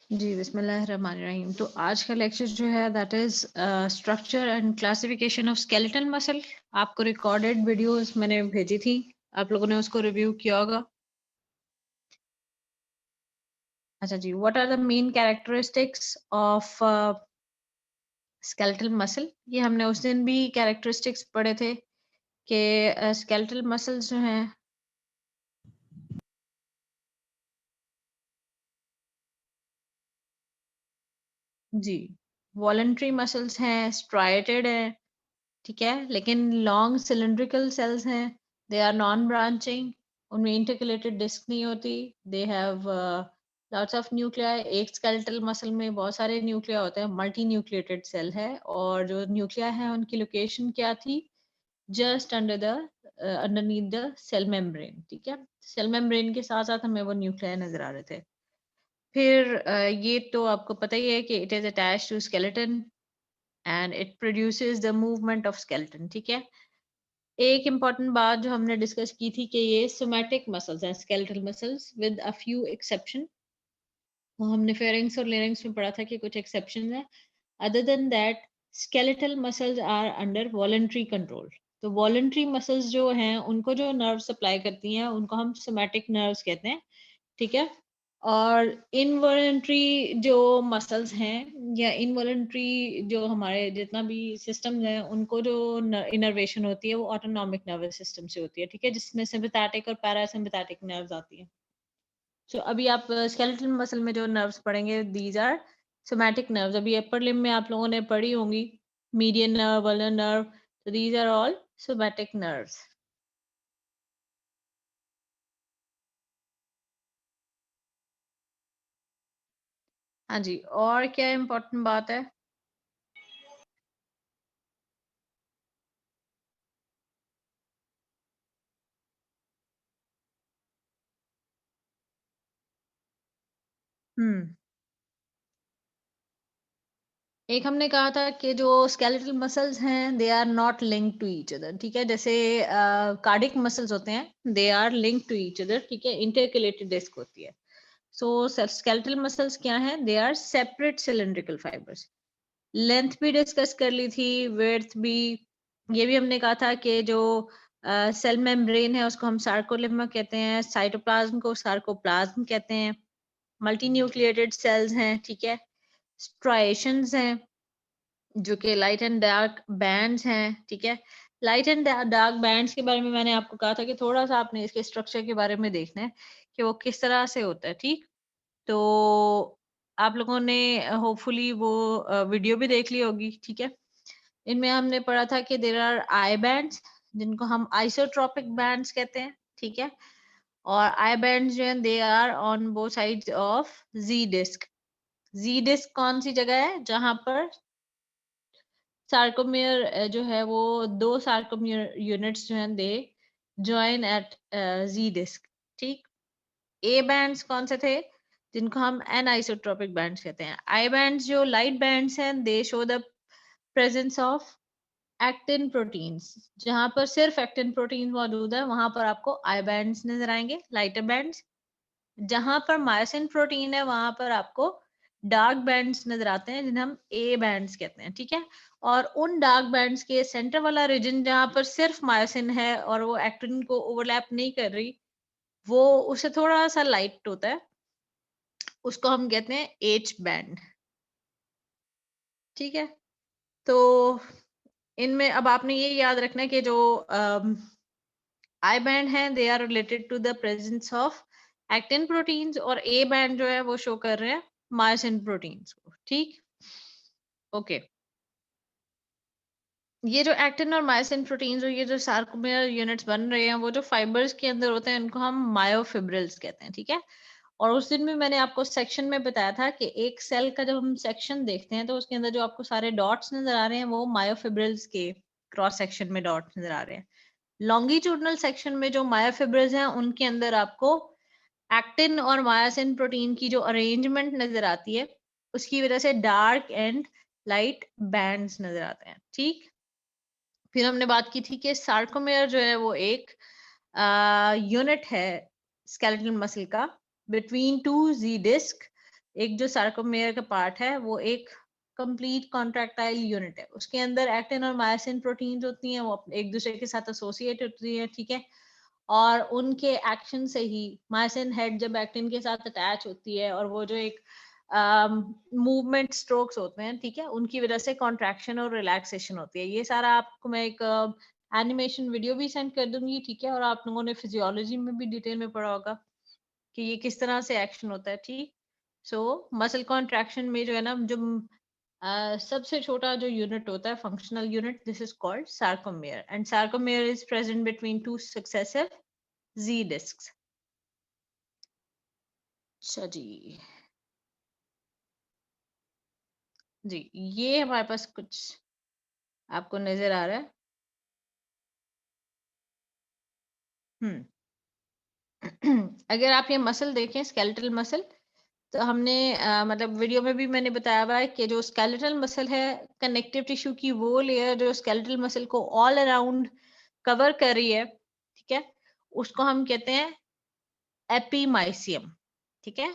जी, बिस्मिल्लाहिर्रहमानिर्रहीम। तो आज का लेक्चर जो है that is structure and classification of skeletal muscle. आपको रिकॉर्डेड वीडियोस मैंने भेजी थी, आप लोगों ने उसको रिव्यू किया होगा। अच्छा जी, what are the main characteristics of skeletal muscle? ये हमने उस दिन भी कैरेक्टरिस्टिक्स पढ़े थे कि स्केलेटल मसल्स जो हैं जी वॉलंटरी मसल्स हैं, स्ट्राइटेड हैं, ठीक है, लेकिन लॉन्ग सिलिंड्रिकल सेल्स हैं, दे आर नॉन ब्रांचिंग, उनमें इंटरकलेटेड डिस्क नहीं होती, they have lots of nuclei. एक स्केलेटल मसल में बहुत सारे न्यूक्लिया होते हैं, मल्टी न्यूक्लिएटेड सेल है, और जो न्यूक्लिया है उनकी लोकेशन क्या थी? Just under the underneath the cell membrane, ठीक है। सेल मेम्ब्रेन के साथ साथ हमें वो न्यूक्लिया नजर आ रहे थे। फिर ये तो आपको पता ही है कि it is attached to skeleton and it produces the movement of skeleton, ठीक है। एक इम्पॉर्टेंट बात जो हमने डिस्कस की थी कि ये सोमैटिक मसल्स हैं, skeletal muscles with a few exception. वो हमने फेरिंग्स और लेरिंग्स में पढ़ा था कि कुछ एक्सेप्शंस हैं। Other than that skeletal muscles are under voluntary control. तो वॉलंटरी मसल्स जो हैं उनको जो नर्व सप्लाई करती हैं उनको हम सोमैटिक नर्व्स कहते हैं, ठीक है। और इनवॉलंटरी जो मसल्स हैं या इनवॉलंटरी जो हमारे जितना भी सिस्टम है उनको जो इनर्वेशन होती है वो ऑटोनॉमिक नर्वस सिस्टम से होती है, ठीक है, जिसमें सिम्पैथेटिक और पैरासिम्पैथेटिक नर्व्स आती हैं। सो अभी आप स्केलेटल मसल में जो नर्व्स पढ़ेंगे दीज आर सोमैटिक नर्व्स। अभी अपर लिम्ब में आप लोगों ने पढ़ी होंगी मीडियन नर्व, वल्नर नर्व, तो these are all somatic nerves. हाँ जी, और क्या इम्पोर्टेंट बात है? हम्म एक हमने कहा था कि जो स्केलेटल मसल्स हैं they are not linked to each other, ठीक है। जैसे कार्डिक मसल्स होते हैं they are linked to each other, ठीक है, इंटरकलेटेड डिस्क होती है। सो स्केलेटल मसल्स क्या हैं? They are separate cylindrical fibres. Length भी डिस्कस कर ली थी, विड्थ भी। ये भी हमने कहा था कि जो सेल मेम्ब्रेन है उसको हम सार्कोलेमा कहते हैं, साइटोप्लाज्म को सार्कोप्लाज्म कहते हैं, मल्टी न्यूक्लिएटेड सेल्स हैं, ठीक है, स्ट्राइएशंस हैं जो कि लाइट एंड डार्क बैंड्स हैं, ठीक है। लाइट एंड डार्क बैंड्स के बारे में मैंने आपको कहा था कि थोड़ा सा आपने इसके स्ट्रक्चर के बारे में देखना है कि वो किस तरह से होता है, ठीक। तो आप लोगों ने होपफुली वो वीडियो भी देख ली होगी, ठीक है। इनमें हमने पढ़ा था कि देयर आर आई बैंड्स जिनको हम आइसोट्रोपिक बैंड्स कहते हैं, ठीक है। और आई बैंड्स जो हैं they are on both sides of Z disc. Z disc कौन सी जगह है? जहां पर सार्कोमेयर जो है वो दो सार्कोमेयर यूनिट्स जो हैं they join at Z disc, ठीक। ए बैंड्स कौन से थे? जिनको हम एनआइसोट्रोपिक बैंड्स कहते हैं। आई बैंड्स जो लाइट बैंड्स हैं दे show the presence of actin proteins. जहां पर सिर्फ एक्टिन प्रोटीन मौजूद है वहां पर आपको आई बैंड्स नजर आएंगे, लाइटर बैंड्स। जहां पर मायोसिन प्रोटीन है वहां पर आपको डार्क बैंड्स नजर आते हैं जिन्हें हम ए बैंड्स कहते हैं, ठीक है। और उन डार्क बैंड्स के सेंटर वाला रीजन जहां पर सिर्फ मायोसिन है और वो एक्टिन को ओवरलैप नहीं कर रही, वो उससे थोड़ा सा लाइट होता है, उसको हम कहते हैं एच बैंड, ठीक है। तो इनमें अब आपने ये याद रखना है कि जो आई बैंड है they are related to the presence of actin proteins, और ए बैंड जो है वो शो कर रहे हैं मायोसिन प्रोटीन्स को, ठीक। ओके, ये जो एक्टिन और मायोसिन प्रोटीन्स और ये जो सार्कोमेयर यूनिट्स बन रहे हैं वो जो फाइबर्स के अंदर होते हैं उनको हम मायोफिब्रिल्स कहते हैं, ठीक है। और उस दिन भी मैंने आपको सेक्शन में बताया था कि एक सेल का जब हम सेक्शन देखते हैं तो उसके अंदर जो आपको सारे डॉट्स नजर आ रहे हैं वो मायोफिब्रिल्स के क्रॉस सेक्शन में डॉट्स नजर आ रहे हैं। लॉन्गिट्यूडनल सेक्शन में जो मायोफिब्रिल्स हैं उनके अंदर आपको एक्टिन और मायोसिन प्रोटीन की जो अरेंजमेंट नजर आती है उसकी वजह से डार्क एंड लाइट बैंड्स नजर आते हैं, ठीक। फिर हमने बात की थी कि सार्कोमेयर जो है वो एक यूनिट है स्केलेटल मसल का बिटवीन टू जी डिस्क। एक जो सार्कोमेयर का पार्ट है वो एक कंप्लीट कॉन्ट्रैक्टाइल यूनिट है, उसके अंदर एक्टिन और मायोसिन प्रोटीन होती हैं, वो एक दूसरे के साथ एसोसिएट होती है, ठीक है। और उनके एक्शन से ही मायोसिन हेड जब एक्टिन के साथ अटैच होती है और वो जो एक मूवमेंट स्ट्रोक्स होते हैं, ठीक है, उनकी वजह से कॉन्ट्रैक्शन और रिलैक्सेशन होती है। ये सारा आपको मैं एक एनिमेशन वीडियो भी सेंड कर दूंगी, ठीक है। और आप लोगों ने फिजियोलॉजी में भी डिटेल में पढ़ा होगा कि ये किस तरह से एक्शन होता है, ठीक। सो मसल कॉन्ट्रैक्शन में जो है ना, जो सबसे छोटा जो यूनिट होता है, functional unit, this is called sarcomere, and sarcomere is present between two successive Z discs. अच्छा जी, जी ये हमारे पास कुछ आपको नजर आ रहा है। हम्म। अगर आप ये मसल देखें, स्केलेटल मसल, तो हमने मतलब वीडियो में भी मैंने बताया हुआ है कि जो स्केलेटल मसल है, कनेक्टिव टिश्यू की वो लेयर जो स्केलेटल मसल को ऑल अराउंड कवर कर रही है, ठीक है, उसको हम कहते हैं एपीमाइसियम, ठीक है।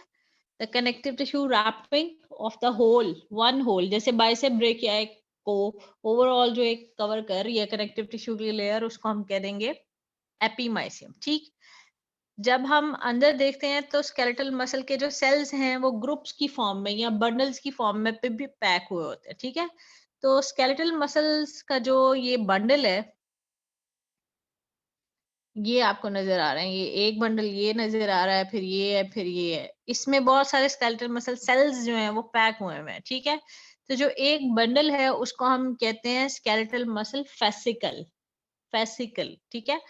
The connective tissue wrapping of the whole, one whole, जैसे बाइसेप ब्रेकियाई को ओवरऑल जो एक कवर कर रही है कनेक्टिव टिश्यू की लेयर, उसको हम कह देंगे एपीमाइसियम, ठीक। जब हम अंदर देखते हैं तो स्केलेटल मसल के जो सेल्स हैं वो ग्रुप्स की फॉर्म में या बंडल्स की फॉर्म में पे भी पैक हुए होते हैं, ठीक है। तो स्केलेटल मसल्स का जो ये बंडल है, ये आपको नजर आ रहे हैं, ये एक बंडल ये नजर आ रहा है, फिर ये है, फिर ये है, इसमें बहुत सारे स्केलेटल मसल सेल्स जो हैं वो पैक हुए हुए हैं, ठीक है। तो जो एक बंडल है उसको हम कहते हैं स्केलेटल मसल फेसिकल, फेसिकल, ठीक है।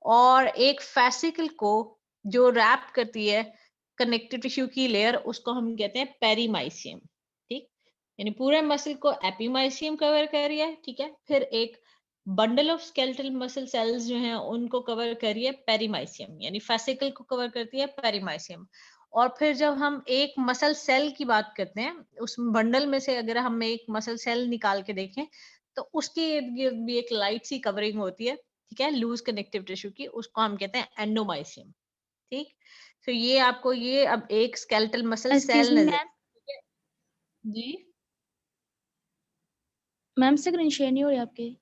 और एक फेसिकल को जो रैप करती है कनेक्टिव टिश्यू की लेयर, उसको हम कहते हैं पेरीमाइसियम, ठीक। यानी पूरे मसल को एपीमाइसियम कवर कर रही है, ठीक है। फिर एक bundle of skeletal muscle cells जो हैं उनको कवर करिए पेरीमाइसियम, यानी फेसिकल को कवर करती है पेरीमाइसियम। और फिर जब हम एक मसल सेल की बात करते हैं, उस बंडल में से अगर हम एक मसल सेल निकाल के देखें, तो उसके इर्द गिर्द भी एक लाइट सी कवरिंग होती है, ठीक है, लूज कनेक्टिव टिश्यू की, उसको हम कहते हैं एंडोमाइसियम, ठीक। तो ये आपको ये अब एक स्केलेटल मसल एक्सक्यूज सेल मी नजर, मैम। ठीक है जी। मैम स्क्रीन शेयर नहीं हो रही आपकी,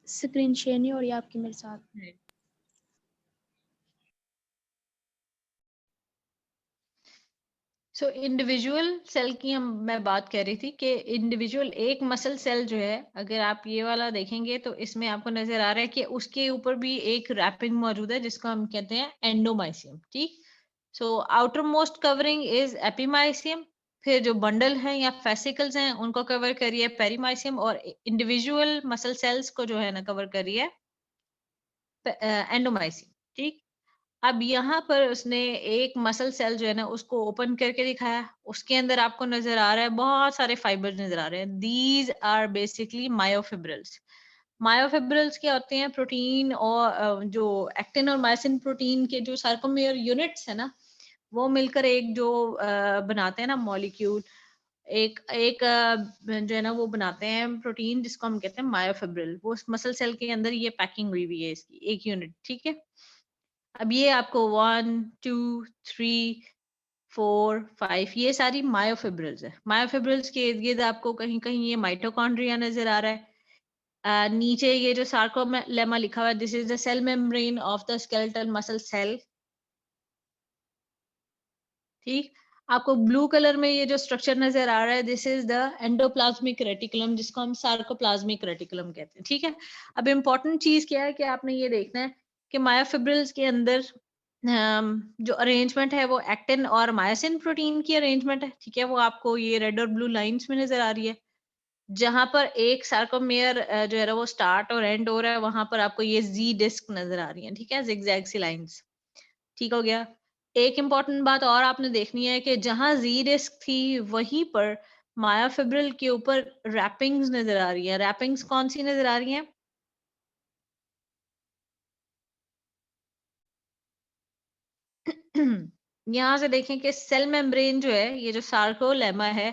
स्क्रीन शेयर नहीं हो रही आपकी मेरे साथ। सो इंडिविजुअल सेल की हम मैं बात कर रही थी कि इंडिविजुअल एक मसल सेल जो है, अगर आप ये वाला देखेंगे तो इसमें आपको नजर आ रहा है कि उसके ऊपर भी एक रैपिंग मौजूद है जिसको हम कहते हैं एंडोमाइसियम, ठीक। So outer most covering is epimysium, फिर जो बंडल है या फेसिकल्स हैं उनको कवर करिए पेरीमाइसियम, और इंडिविजुअल मसल सेल्स को जो है ना कवर करिए एंडोमाइसियम, ठीक। अब यहाँ पर उसने एक मसल सेल जो है ना उसको ओपन करके दिखाया, उसके अंदर आपको नजर आ रहा है बहुत सारे फाइबर्स नजर आ रहे हैं, these are basically myofibrils. Myofibrils क्या होते हैं, प्रोटीन और जो एक्टिन और मायोसिन प्रोटीन के जो सार्कोमेयर यूनिट्स है ना, वो मिलकर एक जो बनाते हैं ना मॉलिक्यूल, एक एक जो है ना वो बनाते हैं प्रोटीन जिसको हम कहते हैं मायोफिब्रिल, वो मसल सेल के अंदर ये पैकिंग हुई हुई है इसकी एक यूनिट, ठीक है। अब ये आपको 1 2 3 4 5 ये सारी मायोफिब्रिल्स है, मायोफिब्रिल्स के इर्द गिर्द आपको कहीं कहीं ये माइटोकॉन्ड्रिया नजर आ रहा है। नीचे ये जो सार्कोलेमा लिखा हुआ है, this is the cell membrane of the skeletal muscle cell, ठीक। आपको ब्लू कलर में ये जो स्ट्रक्चर नजर आ रहा है, this is the endoplasmic reticulum, जिसको हम सार्कोप्लाज्मिक रेटिकुलम कहते हैं, ठीक है। अब इम्पोर्टेंट चीज क्या है कि आपने ये देखना है कि मायोफिब्रिल्स के अंदर जो अरेंजमेंट है वो एक्टिन और मायोसिन प्रोटीन की अरेंजमेंट है, ठीक है। वो आपको ये रेड और ब्लू लाइंस में नजर आ रही है, जहां पर एक सार्कोमेयर जो है ना वो स्टार्ट और एंड हो रहा है, वहां पर आपको ये जी डिस्क नजर आ रही है, ठीक है, जिगजैग सी लाइंस, ठीक हो गया। एक इम्पॉर्टेंट बात और आपने देखनी है कि जहां जी डिस्क थी वहीं पर मायोफिब्रिल के ऊपर रैपिंग्स नजर आ रही है। रैपिंग्स कौन सी नजर आ रही हैं? यहाँ से देखें कि सेल मेम्ब्रेन जो है, ये जो सार्कोलेमा है,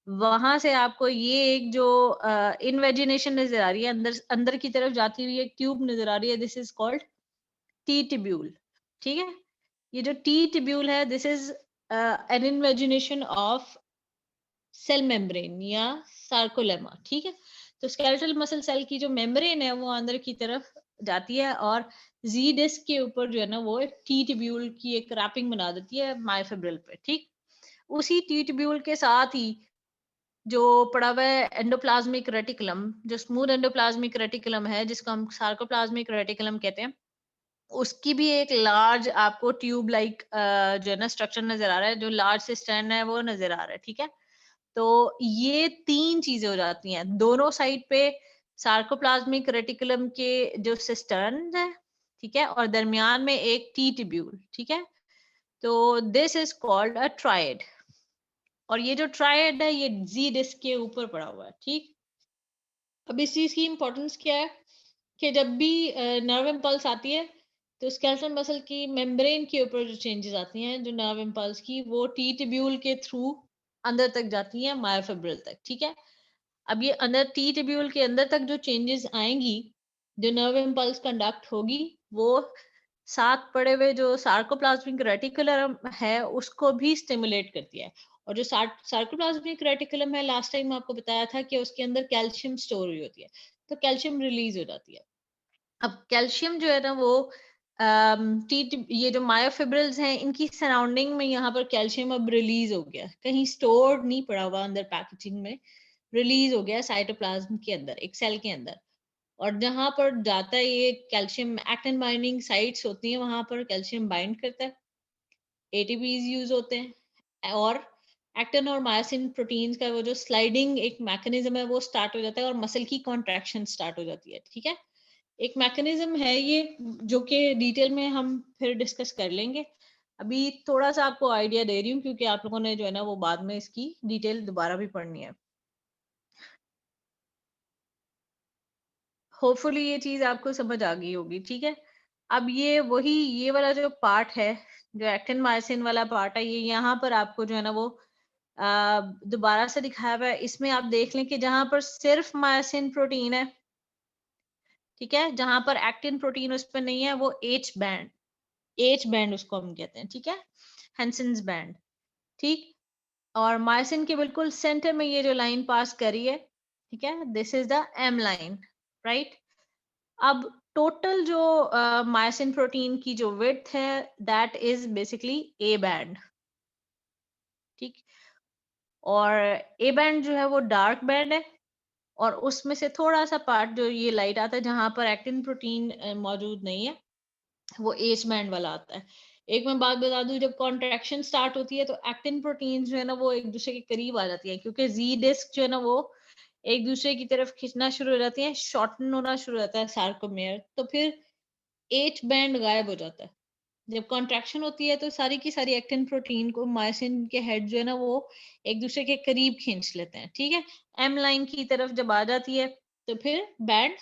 वहां से आपको ये एक जो इन्वेजिनेशन नजर आ रही है, अंदर अंदर की तरफ जाती हुई एक ट्यूब नजर आ रही है, this is called T tubule, ठीक है। ये जो टी ट्यूब्यूल है, this is an invagination of cell membrane या सार्कोलेमा, ठीक है। तो स्केलेटल मसल सेल की जो मेम्ब्रेन है वो अंदर की तरफ जाती है और जी डिस्क के ऊपर जो है ना वो एक टी ट्यूब्यूल की एक रैपिंग बना देती है मायोफिब्रिल पे, ठीक। उसी टी ट्यूब्यूल के साथ ही जो पड़ा हुआ है एंडोप्लाज्मिक रेटिकुलम, जो स्मूथ एंडोप्लाज्मिक रेटिकुलम है जिसको हम सार्कोप्लाज्मिक रेटिकुलम कहते हैं, उसकी भी एक लार्ज आपको ट्यूब लाइक जो है ना स्ट्रक्चर नजर आ रहा है, जो लार्ज सिस्टर्न है वो नजर आ रहा है, ठीक है। तो ये तीन चीजें हो जाती हैं दोनों साइड पे, सार्कोप्लाज्मिक रेटिकुलम के जो सिस्टर्न है, ठीक है, और दरमियान में एक टी ट्यूब्यूल, ठीक है। तो this is called a triad, और ये जो ट्रायड है ये जी डिस्क के ऊपर पड़ा हुआ है, ठीक। अब इस चीज की इंपॉर्टेंस क्या है कि जब भी नर्व इम्पल्स आती है तो स्केलेटल मसल की मेम्ब्रेन के ऊपर जो चेंजेस आती हैं, जो नर्व इम्पल्स की, वो टी ट्यूब्यूल के थ्रू अंदर तक जाती हैं मायोफिब्रिल तक, ठीक है। अब ये अंदर टी ट्यूब्यूल के अंदर तक जो चेंजेस आएंगी, जो नर्व इम्पल्स कंडक्ट होगी, वो साथ पड़े हुए जो सार्कोप्लाज्मिक रेटिकुलम है उसको भी स्टिमुलेट करती है। और जो सार्कोप्लाज्मिक रेटिकुलम है, लास्ट टाइम आपको बताया था कि उसके अंदर कैल्शियम स्टोर हुई होती है, तो कैल्शियम रिलीज हो जाती है। अब कैल्शियम जो है ना वो ये जो मायोफिब्रिल्स हैं इनकी सराउंडिंग में यहाँ पर कैल्शियम अब रिलीज हो गया, कहीं स्टोर नहीं पड़ा हुआ अंदर पैकेजिंग में, रिलीज हो गया साइटोप्लाज्म के अंदर, एक सेल के अंदर। और जहां पर जाता है ये कैल्शियम, एक्टिन बाइंडिंग साइट्स होती हैं, वहां पर कैल्शियम बाइंड करता है, एटीपीज यूज होते हैं, और एक्टिन और मायोसिन प्रोटीन्स का वो जो स्लाइडिंग एक मैकेनिज्म है वो स्टार्ट हो जाता है और मसल की कॉन्ट्रैक्शन स्टार्ट हो जाती है, ठीक है। एक मैकेनिज्म है ये जो कि डिटेल में हम फिर डिस्कस कर लेंगे। अभी थोड़ा सा आपको आइडिया दे रही हूँ क्योंकि आप लोगों ने जो है ना वो बाद में इसकी डिटेल दोबारा भी पढ़नी है। होपफुली ये चीज आपको समझ आ गई होगी, ठीक है। अब ये वाला जो पार्ट है, जो एक्टिन मायोसिन वाला पार्ट है, ये यहाँ पर आपको जो है ना वो दोबारा से दिखाया हुआ है। इसमें आप देख लें कि जहां पर सिर्फ मायोसिन प्रोटीन है, ठीक है, जहां पर एक्टिन प्रोटीन उस पर नहीं है, वो एच बैंड उसको हम कहते हैं, ठीक है, हेंसेन्स बैंड, ठीक। और मायोसिन के बिल्कुल सेंटर में ये जो लाइन पास करी है, ठीक है, this is the M line, right. अब टोटल जो मायोसिन प्रोटीन की जो विड्थ है, that is basically A band, ठीक। और ए बैंड जो है वो डार्क बैंड है, और उसमें से थोड़ा सा पार्ट जो ये लाइट आता है जहां पर एक्टिन प्रोटीन मौजूद नहीं है, वो एज बैंड वाला आता है। एक मैं बात बता दूं, जब कॉन्ट्रैक्शन स्टार्ट होती है तो एक्टिन प्रोटीन जो है ना वो एक दूसरे के करीब आ जाती है, क्योंकि जी डिस्क जो है ना वो एक दूसरे की तरफ खींचना शुरू हो जाती है, शॉर्टन होना शुरू हो जाता है सार्कोमेयर, तो फिर एच बैंड गायब हो जाता है। जब कॉन्ट्रैक्शन होती है तो सारी की सारी एक्टिन प्रोटीन को मायोसिन के हेड जो है ना वो एक दूसरे के करीब खींच लेते हैं, ठीक है। एम लाइन की तरफ जब आ जाती है तो फिर बैंड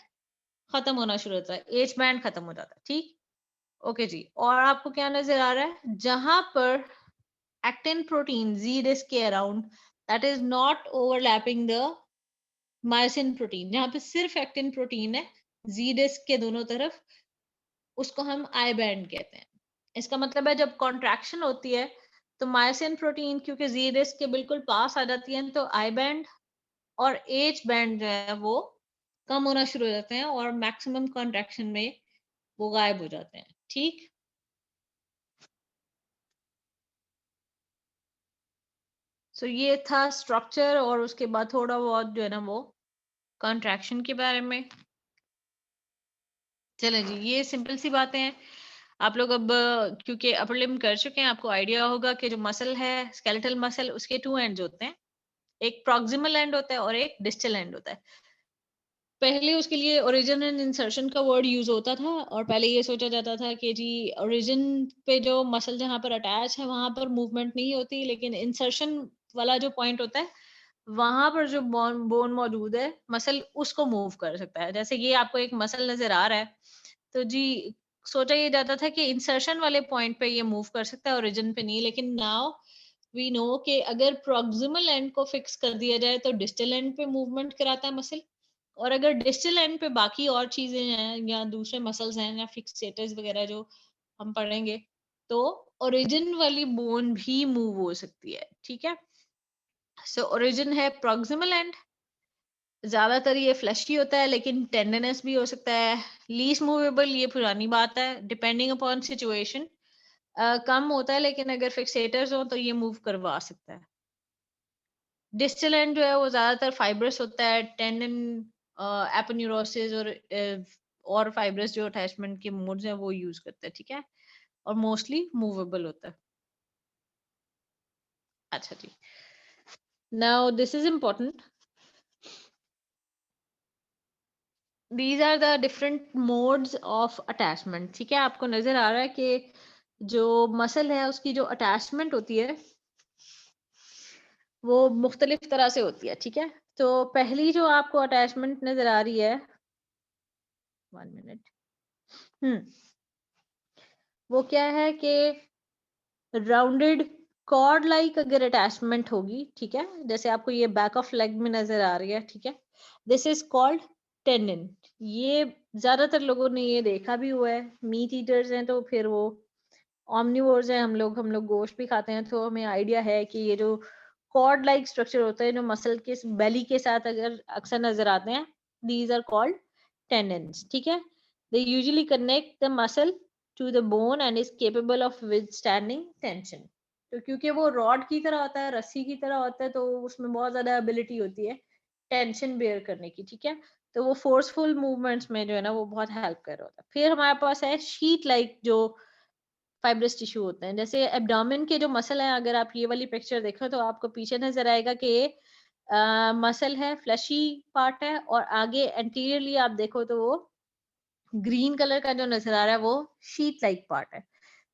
खत्म होना शुरू होता है, एच बैंड खत्म हो जाता है, ठीक। ओके जी, और आपको क्या नजर आ रहा है, जहां पर एक्टिन प्रोटीन जी डिस्क के around, that is not overlapping the myosin protein, जहां पे सिर्फ एक्टिन प्रोटीन है जी डिस्क के दोनों तरफ, उसको हम आई बैंड कहते हैं। इसका मतलब है जब कॉन्ट्रैक्शन होती है तो मायोसिन प्रोटीन क्योंकि जी डिस्क के बिल्कुल पास आ जाती है, तो आई बैंड और एच बैंड जो है वो कम होना शुरू हो जाते हैं और मैक्सिमम कॉन्ट्रैक्शन में वो गायब हो जाते हैं, ठीक। सो ये था स्ट्रक्चर, और उसके बाद थोड़ा बहुत जो है ना वो कॉन्ट्रैक्शन के बारे में। चले जी, ये सिंपल सी बातें हैं। आप लोग अब क्योंकि अपर लिम्ब कर चुके हैं, आपको आइडिया होगा कि जो मसल है स्केलेटल मसल, उसके टू एंड्स होते हैं, एक प्रॉक्सिमल एंड होता है और एक डिस्टल एंड होता है। पहले उसके लिए ओरिजिन एंड इंसर्शन का वर्ड यूज होता था, और पहले ये सोचा जाता था कि जी ओरिजिन पे जो मसल जहां पर अटैच है वहां पर मूवमेंट नहीं होती, लेकिन इंसर्शन वाला जो पॉइंट होता है वहां पर जो बोन बोन मौजूद है, मसल उसको मूव कर सकता है। जैसे ये आपको एक मसल नजर आ रहा है, तो जी सोचा ये जाता था कि इंसर्शन वाले पॉइंट पे ये मूव कर सकता है, ओरिजिन पे नहीं। लेकिन नाउ वी नो कि अगर प्रॉक्सिमल एंड को फिक्स कर दिया जाए तो डिस्टल एंड पे मूवमेंट कराता है मसल, और अगर डिस्टल एंड पे बाकी और चीजें हैं या दूसरे मसल्स हैं या फिक्सेटर्स वगैरह जो हम पढ़ेंगे, तो ओरिजिन वाली बोन भी मूव हो सकती है, ठीक है। सो ओरिजिन है प्रॉक्सिमल एंड, ज्यादातर ये फ्लैशी होता है लेकिन टेंडरनेस भी हो सकता है। लीस्ट मूवेबल ये पुरानी बात है, डिपेंडिंग अपॉन सिचुएशन कम होता है, लेकिन अगर फिक्सेटर्स हो तो ये मूव करवा सकता है। डिस्टल एंड जो है वो ज्यादातर फाइब्रस होता है, टेंडन एपोन्यूरोसिस और फाइब्रस जो अटैचमेंट के मोड्स हैं वो यूज करते हैं, ठीक है। और मोस्टली मूवेबल होता है। अच्छा जी, now this is important, these are the different modes of attachment, ठीक है। आपको नजर आ रहा है कि जो मसल है उसकी जो अटैचमेंट होती है वो मुख्तलिफ तरह से होती है, ठीक है। तो पहली जो आपको अटैचमेंट नजर आ रही है, 1 मिनट, वो क्या है कि राउंडेड कॉर्ड लाइक अगर अटैचमेंट होगी, ठीक है, जैसे आपको ये बैक ऑफ लेग में नजर आ रही है, ठीक है, दिस इज कॉल्ड टेंडन। ये ज्यादातर लोगों ने ये देखा भी हुआ है, मीट ईटर्स हैं तो फिर वो ऑमनिवोर्स हैं, हम लोग गोश्त भी खाते हैं, तो हमें आइडिया है कि ये जो कॉर्ड लाइक स्ट्रक्चर होता है जो मसल के बेली के साथ अगर अक्सर नजर आते हैं, दीज आर कॉल्ड टेंडन्स, ठीक है। They usually connect the muscle to the bone and is capable of withstanding tension. तो क्योंकि वो रॉड की तरह होता है, रस्सी की तरह होता है, तो उसमें बहुत ज्यादा एबिलिटी होती है टेंशन बेयर करने की, ठीक है। तो वो फोर्सफुल मूवमेंट्स में जो है ना वो बहुत हेल्प कर रहा होता है। फिर हमारे पास है शीट लाइक जो फाइब्रस टिश्यू होते हैं, जैसे एब्डोमेन के जो मसल है, अगर आप ये वाली पिक्चर देखो तो आपको पीछे नजर आएगा कि मसल है, फ्लैशी पार्ट है, और आगे एंटीरियरली आप देखो तो वो ग्रीन कलर का जो नजर आ रहा है वो शीट लाइक पार्ट है।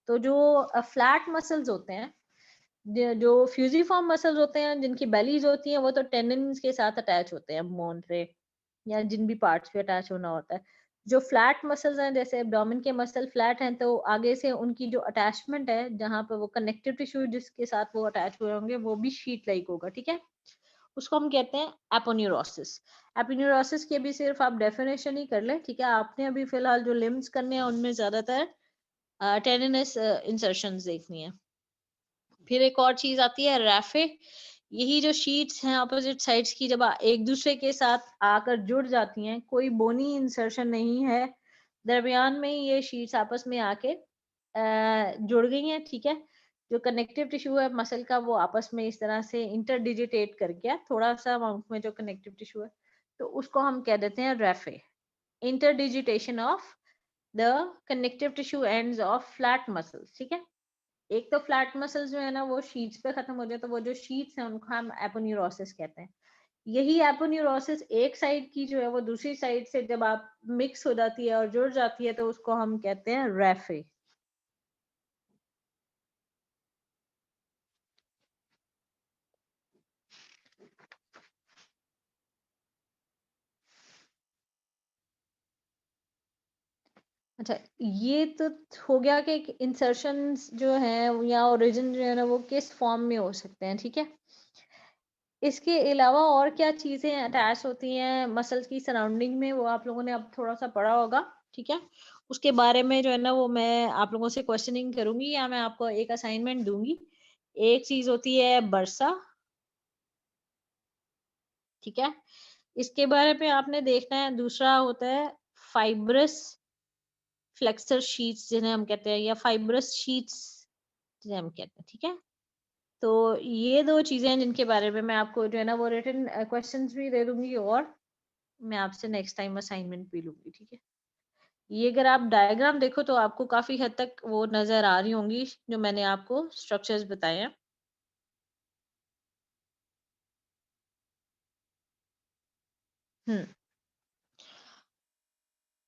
तो जो फ्लैट मसल्स होते हैं, जो फ्यूजिफॉर्म मसल्स होते हैं, जिनकी बेलीज होती हैं, वो तो टेंडन्स के साथ अटैच होते हैं बोन पे, या जिन भी पार्ट्स पे अटैच होना होता है। जो फ्लैट मसल्स हैं, जैसे एब्डोमेन के मसल फ्लैट हैं, तो आगे से उनकी जो अटैचमेंट है, जहाँ पे वो कनेक्टिव टिश्यू जिसके साथ वो अटैच हुए होंगे, वो भी शीट लाइक होगा, ठीक है। उसको हम कहते हैं एपोन्यूरोसिस। एपोन्यूरोसिस की भी सिर्फ आप डेफिनेशन ही कर ले, ठीक है। आपने अभी फिलहाल जो लिम्स करने हैं उनमें ज्यादातर टेंडनस इंसर्शंस देखनी है। फिर एक और चीज आती है रैफे। यही जो शीट्स हैं अपोजिट साइड्स की, जब एक दूसरे के साथ आकर जुड़ जाती हैं, कोई बोनी इंसर्शन नहीं है दरमियान में, ये शीट्स आपस में आके जुड़ गई हैं, ठीक है। जो कनेक्टिव टिश्यू है मसल का, वो आपस में इस तरह से इंटरडिजिटेट कर गया थोड़ा सा अमाउंट में, जो कनेक्टिव टिश्यू है, तो उसको हम कह देते हैं raphe, interdigitation of the connective tissue ends of flat muscles, ठीक है। एक तो फ्लैट मसल्स जो है ना वो शीट्स पे खत्म हो जाए, तो वो जो शीट्स हैं उनको हम एपोन्यूरोसिस कहते हैं। यही एपोन्यूरोसिस एक साइड की जो है वो दूसरी साइड से जब आप मिक्स हो जाती है और जुड़ जाती है, तो उसको हम कहते हैं रैफे। अच्छा, ये तो हो गया कि इंसर्शंस जो है या ओरिजिन जो है ना वो किस फॉर्म में हो सकते हैं, ठीक है। इसके अलावा और क्या चीजें अटैच होती हैं मसल्स की सराउंडिंग में, वो आप लोगों ने अब थोड़ा सा पढ़ा होगा, ठीक है। उसके बारे में जो है ना वो मैं आप लोगों से क्वेश्चनिंग करूंगी, या मैं आपको एक असाइनमेंट दूंगी। एक चीज होती है बर्सा, ठीक है, इसके बारे में आपने देखना है। दूसरा होता है फाइब्रस फ्लेक्सर शीट्स जिन्हें हम कहते हैं, या फाइब्रस शीट्स जिन्हें हम कहते हैं, ठीक है। तो ये दो चीजें हैं जिनके बारे में मैं आपको जो है ना वो रिटन क्वेश्चंस भी दे दूंगी, और मैं आपसे नेक्स्ट टाइम असाइनमेंट भी लूंगी, ठीक है। ये अगर आप डायग्राम देखो तो आपको काफी हद तक वो नजर आ रही होंगी जो मैंने आपको स्ट्रक्चर्स बताए हैं। हम्म,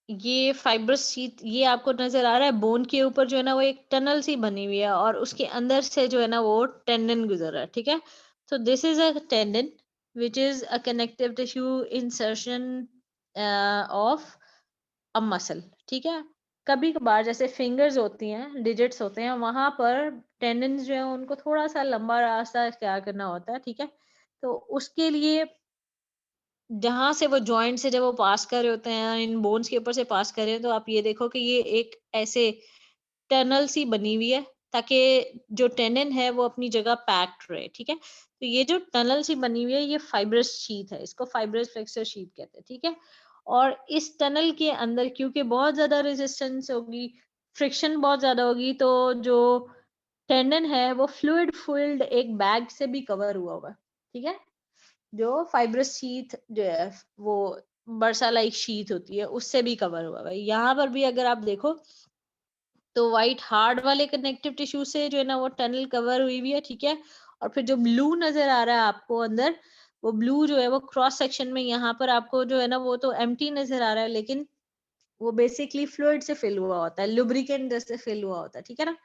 ये फाइब्रस शीट ये आपको नजर आ रहा है, बोन के ऊपर जो है ना वो एक टनल सी बनी हुई है, और उसके अंदर से जो है ना वो टेंडन गुजर रहा है, ठीक है। तो this is a tendon which is a connective tissue insertion of a muscle, ठीक है। कभी कभार जैसे फिंगर्स होती हैं, डिजिट्स होते हैं, वहां पर टेंडन्स जो है उनको थोड़ा सा लंबा रास्ता क्या करना होता है, ठीक है। तो उसके लिए जहां से वो जॉइंट से जब वो पास कर रहे होते हैं, इन बोन्स के ऊपर से पास कर रहे हैं, तो आप ये देखो कि ये एक ऐसे टनल सी बनी हुई है, ताकि जो टेंडन है वो अपनी जगह पैक्ड रहे, ठीक है। तो ये जो टनल सी बनी हुई है ये फाइब्रस शीथ है, इसको फाइब्रस फ्लेक्सर शीथ कहते हैं, ठीक है। और इस टनल के अंदर क्योंकि बहुत ज्यादा रेजिस्टेंस होगी, फ्रिक्शन बहुत ज्यादा होगी, तो जो टेंडन है वो फ्लूइड फिल्ड एक बैग से भी कवर हुआ हुआ है, ठीक है। जो फाइब्रस शीथ जो है वो बर्सा लाइक शीथ होती है उससे भी कवर हुआ है। यहाँ पर भी अगर आप देखो तो व्हाइट हार्ड वाले कनेक्टिव टिश्यू से जो है ना वो टनल कवर हुई हुई है, ठीक है। और फिर जो ब्लू नजर आ रहा है आपको अंदर, वो ब्लू जो है वो क्रॉस सेक्शन में यहाँ पर आपको जो है ना वो तो एम्प्टी नजर आ रहा है, लेकिन वो बेसिकली फ्लूइड से फिल हुआ होता है, लुब्रिकेंट जैसे फिल हुआ होता है, ठीक है ना।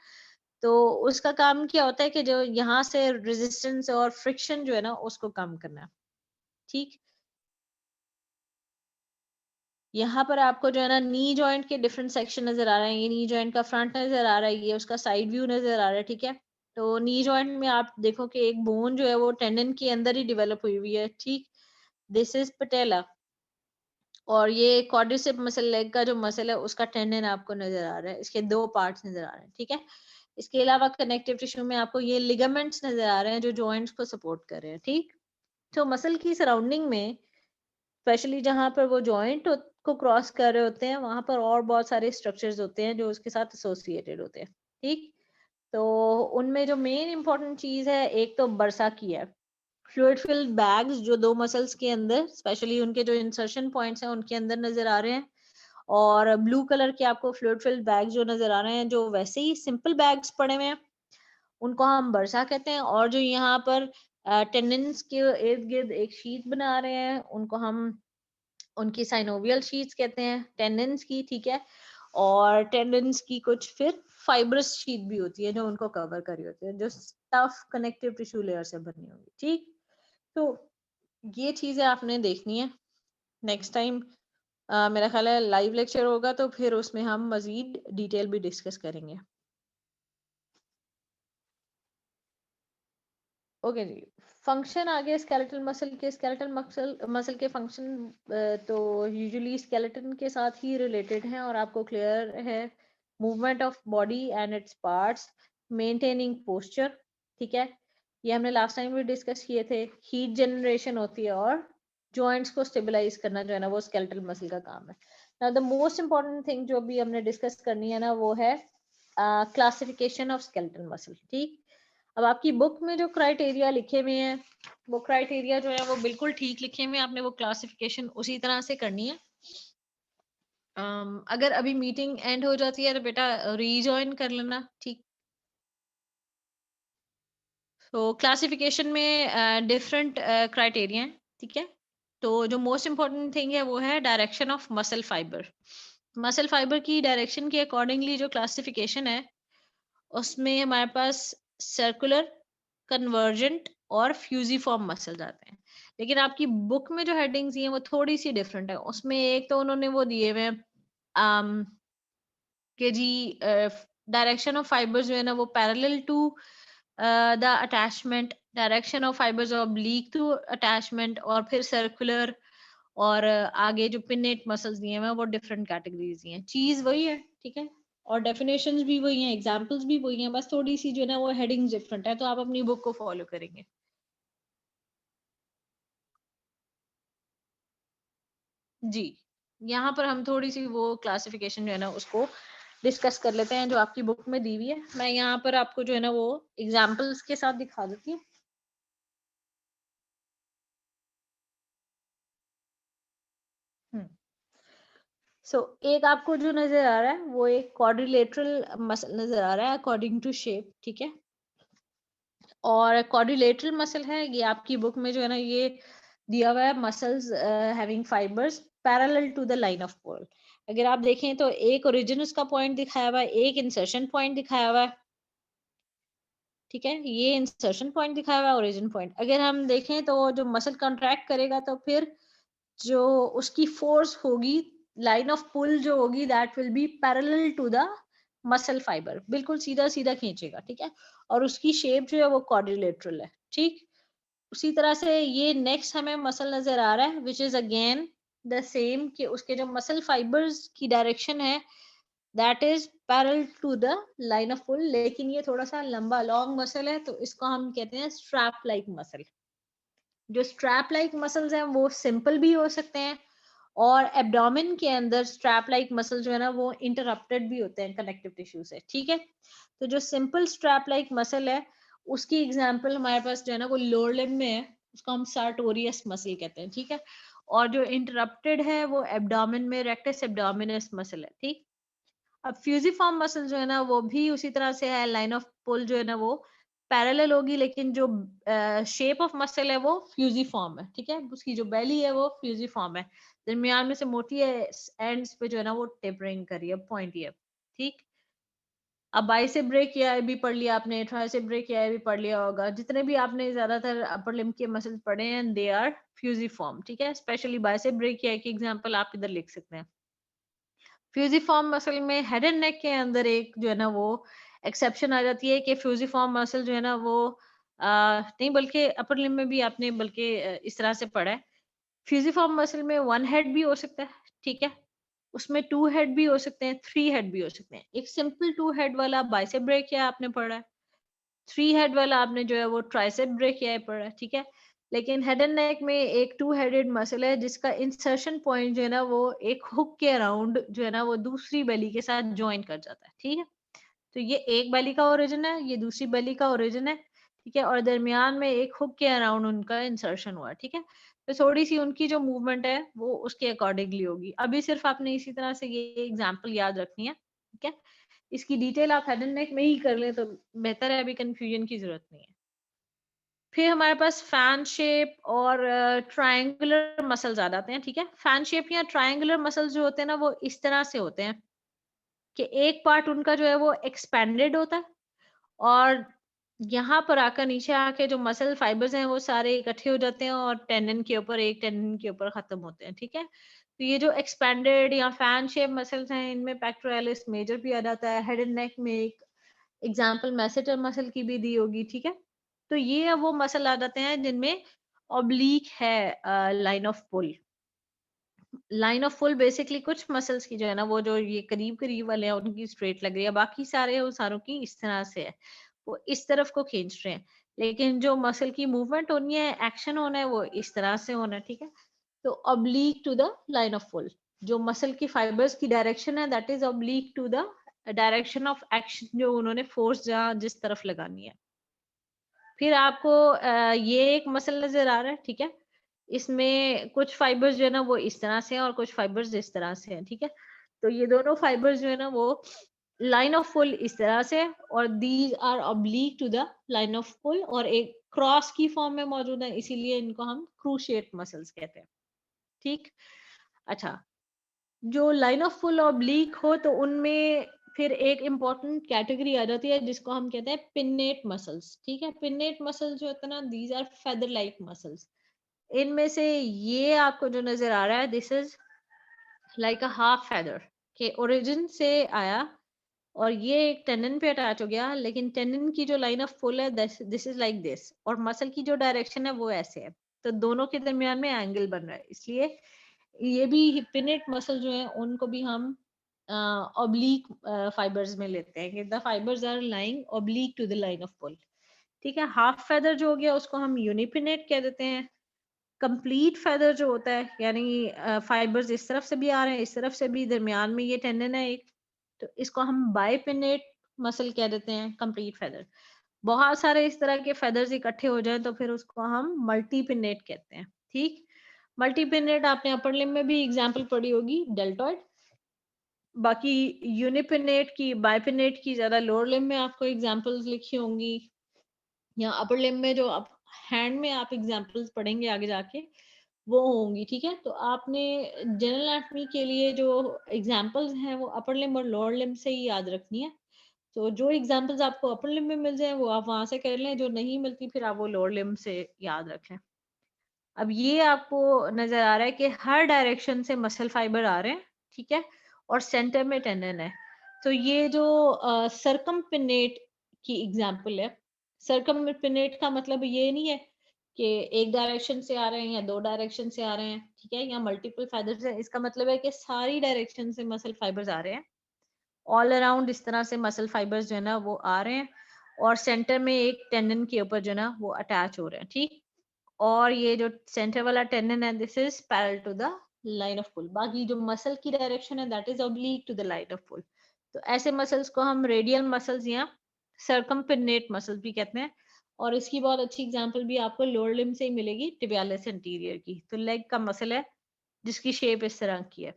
तो उसका काम क्या होता है कि जो यहाँ से रेजिस्टेंस और फ्रिक्शन जो है ना उसको कम करना है, ठीक। यहाँ पर आपको जो है ना नी जॉइंट के डिफरेंट सेक्शन नजर आ रहे हैं। ये नी जॉइंट का फ्रंट नजर आ रहा है, ये उसका साइड व्यू नजर आ रहा है, ठीक है। तो नी जॉइंट में आप देखो कि एक बोन जो है वो टेंडन के अंदर ही डेवलप हुई हुई है, ठीक। दिस इज पटेला। और ये क्वाड्रिसेप मसल, लेग का जो मसल है उसका टेंडन आपको नजर आ रहा है, इसके दो पार्ट्स नजर आ रहे हैं, ठीक है। इसके अलावा कनेक्टिव टिश्यू में आपको ये लिगामेंट्स नजर आ रहे हैं जो जॉइंट्स को सपोर्ट कर रहे हैं, ठीक। तो मसल की सराउंडिंग में स्पेशली जहां पर वो जॉइंट को क्रॉस कर रहे होते हैं वहां पर और बहुत सारे स्ट्रक्चर्स होते हैं जो उसके साथ एसोसिएटेड होते हैं, ठीक। तो उनमें जो मेन इंपॉर्टेंट चीज है एक तो बर्सा की है, फ्लूइड फिल्ड बैग्स जो दो मसल्स के अंदर स्पेशली उनके जो इंसर्शन पॉइंट्स हैं उनके अंदर नजर आ रहे हैं। और ब्लू कलर के आपको फ्लूइड फिल्ड बैग्स जो नजर आ रहे हैं जो वैसे ही सिंपल बैग्स पड़े हुए हैं उनको हम बर्सा कहते हैं। और जो यहाँ पर टेंडन्स के इर्द गिर्द एक शीट बना रहे हैं उनको हम उनकी साइनोवियल शीट्स कहते हैं, टेंडन्स की, ठीक है। और टेंडन्स की कुछ फिर फाइब्रस शीट भी होती है जो उनको कवर करी होती है, जो टफ कनेक्टिव टिश्यू लेयर से बनी होगी, ठीक। तो ये चीजें आपने देखनी है। नेक्स्ट टाइम मेरा ख्याल है लाइव लेक्चर होगा तो फिर उसमें हम मजीद डिटेल भी डिस्कस करेंगे। ओके जी। फंक्शन आगे स्केलेटल मसल के, स्केलेटल मसल मसल के फंक्शन तो यूजुअली स्केलेटन के साथ ही रिलेटेड हैं और आपको क्लियर है। Movement of body and its parts, maintaining posture, ठीक है। ये हमने लास्ट टाइम भी डिस्कस किए थे। हीट जनरेशन होती है और जॉइंट्स को स्टेबलाइज करना जो है ना वो स्केलेटल मसल का काम है। Now the most important thing जो भी हमने डिस्कस करनी है ना वो है क्लासिफिकेशन ऑफ स्केलेटल मसल, ठीक। अब आपकी बुक में जो क्राइटेरिया लिखे हुए हैं वो क्राइटेरिया जो है वो बिल्कुल ठीक लिखे हुए हैं, आपने वो क्लासिफिकेशन उसी तरह से करनी है। अगर अभी मीटिंग एंड हो जाती है तो बेटा रीजॉइन कर लेना, ठीक। तो क्लासिफिकेशन में डिफरेंट क्राइटेरिया हैं, ठीक है। तो जो मोस्ट इम्पोर्टेंट थिंग है वो है direction of muscle fibre. Muscle fibre की डायरेक्शन के अकॉर्डिंगली जो क्लासिफिकेशन है उसमें हमारे पास सर्कुलर, कन्वर्जेंट और फ्यूजिफॉर्म मसल्स आते हैं। लेकिन आपकी बुक में जो हेडिंग्स हैं वो थोड़ी सी डिफरेंट है। उसमें एक तो उन्होंने वो दिए हुए हैं कि जी डायरेक्शन ऑफ फाइबर्स जो है ना वो parallel to the attachment, direction of fibers oblique to attachment, और फिर सर्कुलर। और आगे जो पिनेट मसल्स दिए हुए हैं वो डिफरेंट कैटेगरीज दिए हैं। चीज वही है, ठीक है। और डेफिनेशंस भी वही हैं, एग्जांपल्स भी वही हैं, बस थोड़ी सी जो है ना वो हेडिंग्स डिफरेंट है, तो आप अपनी बुक को फॉलो करेंगे। जी। यहाँ पर हम थोड़ी सी वो क्लासिफिकेशन जो है ना उसको डिस्कस कर लेते हैं जो आपकी बुक में दी हुई है। मैं यहाँ पर आपको जो है ना वो एग्जांपल्स के साथ दिखा देती हूँ। सो एक आपको जो नजर आ रहा है वो एक क्वाड्रिलेटरल मसल नजर आ रहा है अकॉर्डिंग टू शेप, ठीक है। और क्वाड्रिलेटरल मसल है ये आपकी बुक में जो है ना ये दिया हुआ है, muscles having fibres parallel to the line of pull. अगर आप देखें तो एक ओरिजिन उसका पॉइंट दिखाया हुआ है, एक इंसर्शन पॉइंट दिखाया हुआ है, ठीक है। ये इंसर्शन पॉइंट दिखाया हुआ है, ओरिजिन पॉइंट। अगर हम देखें तो जो मसल कॉन्ट्रैक्ट करेगा तो फिर जो उसकी फोर्स होगी, लाइन ऑफ पुल जो होगी, that will be parallel to the muscle fiber, बिल्कुल सीधा सीधा खींचेगा, ठीक है। और उसकी शेप जो है वो क्वाड्रिलेटरल है, ठीक। उसी तरह से ये नेक्स्ट हमें मसल नजर आ रहा है which is again the same, कि उसके जो मसल फाइबर्स की डायरेक्शन है that is parallel to the line of pull, लेकिन ये थोड़ा सा लंबा लॉन्ग मसल है, तो इसको हम कहते हैं स्ट्रैप लाइक मसल। जो स्ट्रैप लाइक मसल्स हैं वो सिंपल भी हो सकते हैं, और एब्डोमेन के अंदर स्ट्रैप लाइक मसल जो है ना वो इंटरप्टेड भी होते हैं कनेक्टिव टिश्यू से, ठीक है। तो जो सिंपल स्ट्रैप लाइक मसल है, उसकी एग्जांपल हमारे पास जो है ना वो लोअर लिम्ब में है, उसको हम सार्टोरियस मसल कहते हैं, ठीक है। और जो इंटरप्टेड है वो एब्डोमेन में रेक्टस एब्डोमिनस मसल है, ठीक। अब फ्यूजिफॉर्म मसल जो है ना वो भी उसी तरह से है, लाइन ऑफ पुल जो है ना वो पैरेलल होगी, लेकिन जो शेप ऑफ मसल है वो फ्यूजिफॉर्म है, ठीक है। उसकी जो बेली है वो फ्यूजिफॉर्म है, दरमियान में से मोटी है, एंड्स पे जो है ना वो टेपरिंग करी है, पॉइंटी है, ठीक। अब बाइसेप ब्रेकियाई भी पढ़ लिया आपने, ट्राइसेप ब्रेकियाई भी पढ़ लिया होगा, जितने भी आपने ज्यादातर अपर लिम्ब के मसल्स पढ़े हैं दे आर फ्यूजिफॉर्म, ठीक है। स्पेशली बाइसेप ब्रेकियाई की एग्जांपल आप इधर लिख सकते हैं। फ्यूजिफॉर्म मसल में हेड एंड नेक के अंदर एक जो है ना वो एक्सेप्शन आ जाती है कि फ्यूजिफॉर्म मसल जो है ना वो नहीं, बल्कि अपर लिम्ब में भी आपने बल्कि इस तरह से पढ़ा है। फ्यूजिफॉर्म मसल में वन हेड भी हो सकता है, ठीक है। उसमें टू हेड भी हो सकते हैं, थ्री हेड भी हो सकते हैं। एक सिंपल टू हेड वाला बाइसेप ब्रेकिया आपने पढ़ा है, थ्री हेड वाला आपने जो है वो ट्राइसेप ब्रेकिया पढ़ा है, ठीक है। लेकिन हेड एंड नेक में एक टू हेडेड मसल है जिसका इंसर्शन पॉइंट जो है ना वो एक हुक के अराउंड जो है ना वो दूसरी बेली के साथ ज्वाइन कर जाता है, ठीक है। तो ये एक बेली का ओरिजिन है, ये दूसरी बेली का ओरिजिन है, ठीक है। और दरमियान में एक हुक के अराउंड उनका इंसर्शन हुआ, ठीक है। तो थोड़ी सी उनकी जो मूवमेंट है वो उसके अकॉर्डिंगली होगी। अभी सिर्फ आपने इसी तरह से ये एग्जांपल याद रखनी है, ठीक है। इसकी डिटेल आप हेड एंड नेक में ही कर लें तो बेहतर है, अभी कंफ्यूजन की जरूरत नहीं है। फिर हमारे पास फैन शेप और ट्रायंगुलर मसल्स आ जाते हैं, ठीक है। फैन शेप या ट्रायंगुलर मसल्स जो होते हैं ना वो इस तरह से होते हैं कि एक पार्ट उनका जो है वो एक्सपेंडेड होता है, और यहाँ पर आकर नीचे आके जो मसल फाइबर्स हैं वो सारे इकट्ठे हो जाते हैं और टेंडन के ऊपर, एक टेंडन के ऊपर खत्म होते हैं, ठीक है। तो ये जो एक्सपेंडेड या फैन शेप मसल्स हैं इनमें पेक्टोरालिस मेजर भी आ जाता है। हेड एंड नेक में एक एग्जांपल मैसेटर मसल की भी दी होगी, ठीक है। तो ये वो मसल आ जाते हैं जिनमें ऑब्लीक है line of pull. Line of pull basically कुछ मसल्स की जो है ना वो जो ये करीब करीब वाले हैं उनकी स्ट्रेट लग रही है, बाकी सारे वो सारों की इस तरह से है, वो इस तरफ को खींच रहे हैं। लेकिन जो मसल की मूवमेंट होनी है, एक्शन होना है, वो इस तरह से होना है, ठीक है। तो oblique to the line of pull, जो मसल की फाइबर्स की डायरेक्शन है that is oblique to the direction of action, जो उन्होंने फोर्स जहाँ जिस तरफ लगानी है। फिर आपको ये एक मसल नजर आ रहा है, ठीक है। इसमें कुछ फाइबर्स जो है ना वो इस तरह से हैं और कुछ फाइबर्स इस तरह से हैं, ठीक है। तो ये दोनों फाइबर्स जो है ना वो लाइन ऑफ पुल इस तरह से है, और these are oblique to the line of pull, और एक क्रॉस की फॉर्म में मौजूद है, इसीलिए इनको हम क्रूशिएट मसल्स कहते हैं, ठीक। अच्छा, जो लाइन ऑफ पुल ऑब्लीक हो तो उनमें फिर एक इम्पॉर्टेंट कैटेगरी आ जाती है जिसको हम कहते हैं पिन्नेट मसल्स, ठीक है। पिन्नेट मसल्स जो होते हैं ना these are feather like muscles. इनमें से ये आपको जो नजर आ रहा है this is like a half feather, के ओरिजिन से आया और ये एक टेंडन पे अटैच हो गया, लेकिन टेंडन की जो लाइन ऑफ पुल है दिस इज लाइक दिस, और मसल की जो डायरेक्शन है वो ऐसे है। तो दोनों के दरमियान में एंगल बन रहा है, इसलिए ये भी हिपिनेट मसल जो है उनको भी हम ऑब्लीक फाइबर्स में लेते हैं कि the fibres are lying oblique to the line of pull, ठीक है। हाफ फेदर जो हो गया उसको हम यूनिपिनेट कह देते हैं। कंप्लीट फेदर जो होता है यानी फाइबर्स इस तरफ से भी आ रहे हैं, इस तरफ से भी, दरमियान में ये टेंडन है एक, तो इसको हम बाइपिनेट मसल कह देते हैं, कंप्लीट फेदर। बहुत सारे इस तरह के फेदर्स इकट्ठे हो जाएं तो फिर उसको हम मल्टीपिनेट कहते हैं, ठीक। मल्टीपिनेट आपने अपर लिम्ब में भी एग्जांपल पढ़ी होगी, डेल्टॉइड। बाकी यूनिपिनेट की, बाइपिनेट की ज्यादा लोअर लिम्ब में आपको एग्जांपल्स लिखी होंगी, या अपर लिम्ब में जो आप हैंड में आप एग्जांपल्स पढ़ेंगे आगे जाके वो होंगी, ठीक है। तो आपने जनरल एनाटॉमी के लिए जो एग्जांपल्स हैं वो अपर लिम्ब और लोअर लिम्ब से ही याद रखनी है। तो जो एग्जांपल्स आपको अपर लिम्ब में मिल जाए वो आप वहां से कर लें, जो नहीं मिलती फिर आप वो लोअर लिम्ब से याद रख लें। अब ये आपको नजर आ रहा है कि हर डायरेक्शन से मसल फाइबर आ रहे हैं, ठीक है, और सेंटर में टेंडन है। तो ये जो सरकमपिनेट की एग्जांपल है, सरकमपिनेट का मतलब ये नहीं है कि एक डायरेक्शन से आ रहे हैं या दो डायरेक्शन से आ रहे हैं, ठीक है, या मल्टीपल फाइबर्स है। इसका मतलब है कि सारी डायरेक्शन से मसल फाइबर्स आ रहे हैं ऑल अराउंड इस तरह से मसल फाइबर्स जो है ना वो आ रहे हैं और सेंटर में एक टेंडन के ऊपर जो है ना वो अटैच हो रहे हैं, ठीक। और ये जो सेंटर वाला टेंडन है this is parallel to the line of pull. बाकी जो मसल की डायरेक्शन है that is oblique to the line of pull. तो ऐसे मसल्स को हम रेडियल मसल्स या सर्कमपिनेट मसल्स भी कहते हैं। और इसकी बहुत अच्छी एग्जांपल भी आपको लोअर लिम्ब से ही मिलेगी, टिबियालिस एंटीरियर की। तो लेग का मसल है जिसकी शेप इस तरह की है,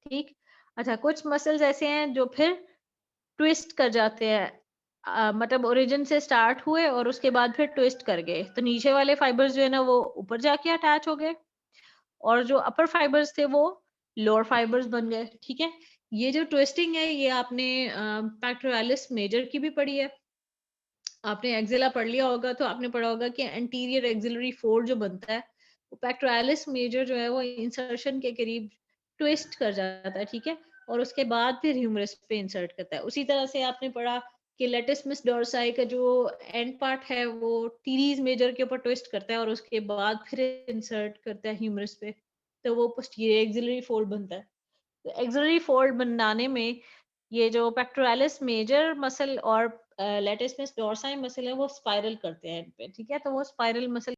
ठीक। अच्छा, कुछ मसल्स ऐसे हैं जो फिर ट्विस्ट कर जाते हैं, मतलब ओरिजिन से स्टार्ट हुए और उसके बाद फिर ट्विस्ट कर गए। तो नीचे वाले फाइबर्स जो है ना वो ऊपर जाके अटैच हो गए और जो अपर फाइबर्स थे वो लोअर फाइबर्स बन गए, ठीक है। ये जो ट्विस्टिंग है ये आपने पैक्टोरालिस मेजर की भी पढ़ी है। आपने एक्सिला पढ़ लिया होगा तो आपने पढ़ा होगा कि एंटीरियर एक्सिलरी फोल्ड जो बनता है वो पेक्टोरालिस मेजर जो है वो इंसर्शन के करीब ट्विस्ट कर जाता है, ठीक है। और उसके बाद फिर ह्यूमरस पे इंसर्ट करता है। उसी तरह से आपने पढ़ा कि लेटिसमस डोर्साई का जो एंड पार्ट है वो टीरीज मेजर के ऊपर ट्विस्ट करता है और उसके बाद फिर इंसर्ट करता है ह्यूमरस पे, तो वो पोस्टीरियर एक्सिलरी फोल्ड बनता है। तो एक्सिलरी फोल्ड बनाने में ये जो पेक्टोरालिस मेजर मसल और लेटिसमस डोर्साई मसल है वो स्पाइरल करते हैं इन पे, ठीक है। तो वो स्पाइरल मसल